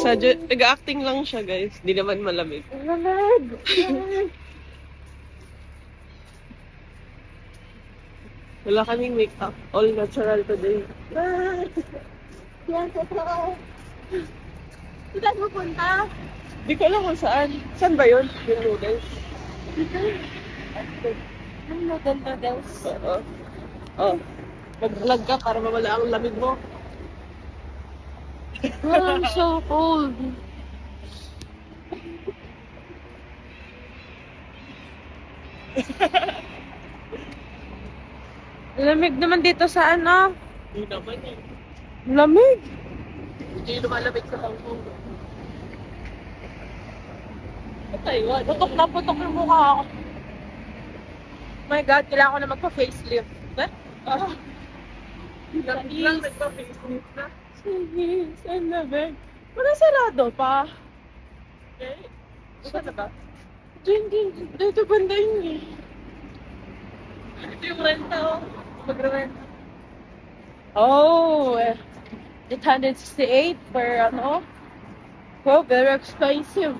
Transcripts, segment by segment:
Nag-acting lang siya, guys. Di naman malamig. Lamig! Wala kaming make-up. All natural today. Yan, totoo. Saan mo punta? Di ko alam kung saan. Saan ba yun? Yung noodles? Ang noodles. Oo. Oh. Mag-vlog ka para mawala ang lamig mo. I'm so cold. Lamig naman dito sa ano? Hindi naman eh. Lamig? Hindi lumalamig sa Hongkong. Sa Taiwan. Putok na putok yung mukha ako. My God, kailangan ko na magpa-facelift. Ah. Lang nagpa-facelift na. Sige, saan na ba? Wala sarado pa. Okay. Saan na ba? Dito banda yun eh. Ito yung renta oh. Magre-renta. Oh, 868 per ano? Oh, very expensive.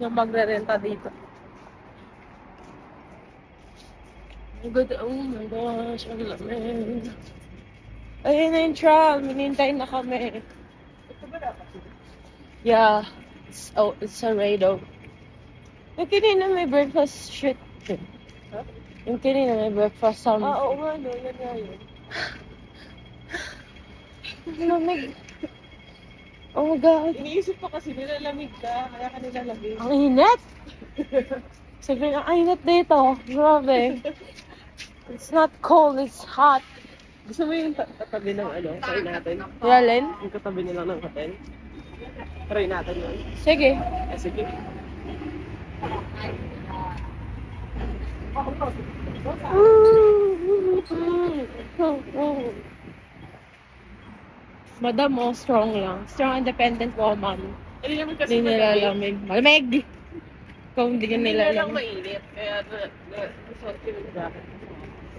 Yung magre-renta dito. Good, oh my gosh, ang lamig. Ayun na yung tram, hinintay na kami. Ito ba dapat? Yeah, it's a Rado. Yung kanina may breakfast shit. Huh? Yung kanina may breakfast Oo nga no, yan nga yun. Lamig. Oh my God. Iniisip ko kasi nilalamig ka, kaya ka nilalamig. Ang init! Sabi ang init dito. Grabe. It's not cold, it's hot. Gusto mo yung katabi ng ano, try natin? Yalin? Yung katabi nila ng hotel? Try natin yun. Sige. Sige. Madam mo, strong lang. Strong, independent woman. Hindi naman kasi Hindi nilalamig. Malamig! Kung hindi ka Hindi na lang nilalamig. mainit. Kaya nasuot ko yung jacket.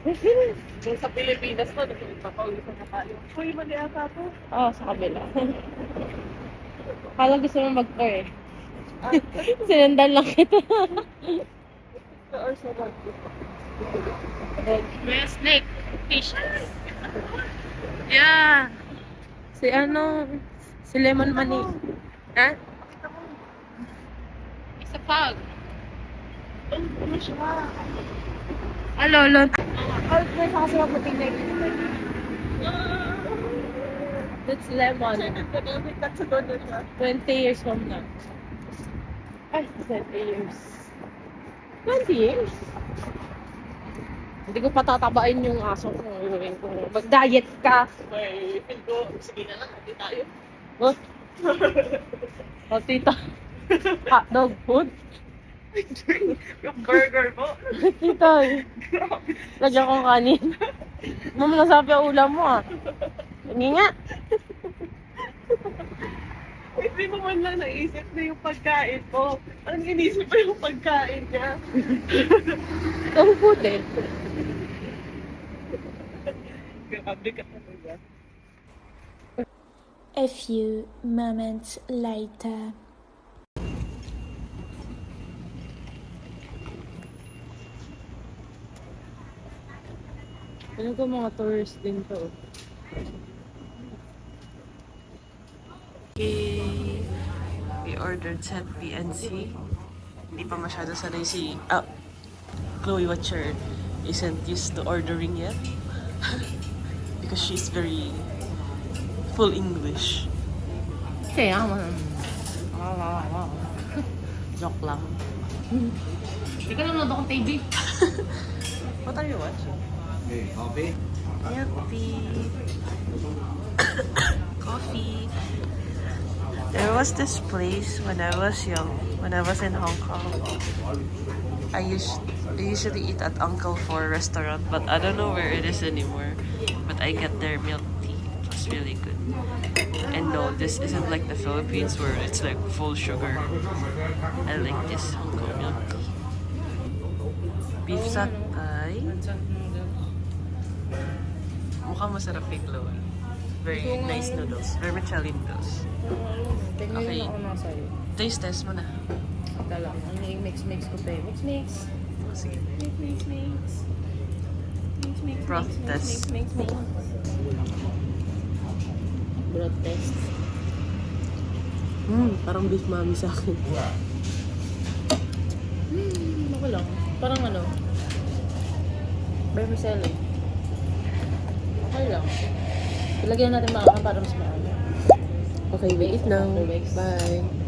Kung sa Pilipinas to, nagpapawisan na tayo. Uy, mali ata to. Oo, sa kabila. Kala gusto mo mag-tour eh. Sinundan lang kita. Or sa mag. May snake. Fishes. Yeah. Si ano, si Lemon Mani. Ha? Isa pag. Ano siya? Alolon. Oh, may kasi mabuting na That's lemon. That's a good siya. 20 years from now. Ay, 20 years. 20 years? Hindi ko patatabain yung aso ko. Mag-diet ka. May feel ko, sige na lang, hindi tayo. Oh, oh tita. Hotdog food. Yung burger mo. Tita, lagyan kong kanin. Mama, nasabi ang ulam mo ah. Hindi nga. Hindi mo man lang naisip na yung pagkain ko. Ang inisip mo yung pagkain niya. Dog food eh. Grabe ka talaga. A few moments later. Ano ko mga tourist din to. Okay. We ordered set PNC. Hindi pa masyado sanay si Chloe Watcher isn't used to ordering yet. Because she's very full English. Kaya mo. Joke lang. Hindi ka nanonood akong TV. What are you watching? Hey, coffee? Coffee. Coffee. There was this place when I was young, when I was in Hong Kong. I usually eat at Uncle Four restaurant, but I don't know where it is anymore. But I get their milk tea. It was really good. And no, this isn't like the Philippines where it's like full sugar. I like this Hong Kong milk tea. Beef satay. Mukhang masarap kay Chloe. very nice noodles. Vermicelli noodles. Tingnan Okay. lang ako na sa'yo. Taste test mo na. Ito lang. Ano yung mix-mix ko pa eh. Mix-mix. Sige. Mix-mix. Mix-mix. Broth test. Mix-mix. Broth test. Parang beef mami sa akin. Okay lang. Parang ano. Vermicelli. Okay lang. Ilagyan natin makakan para mas maano. Okay, wait now. After mix. Bye.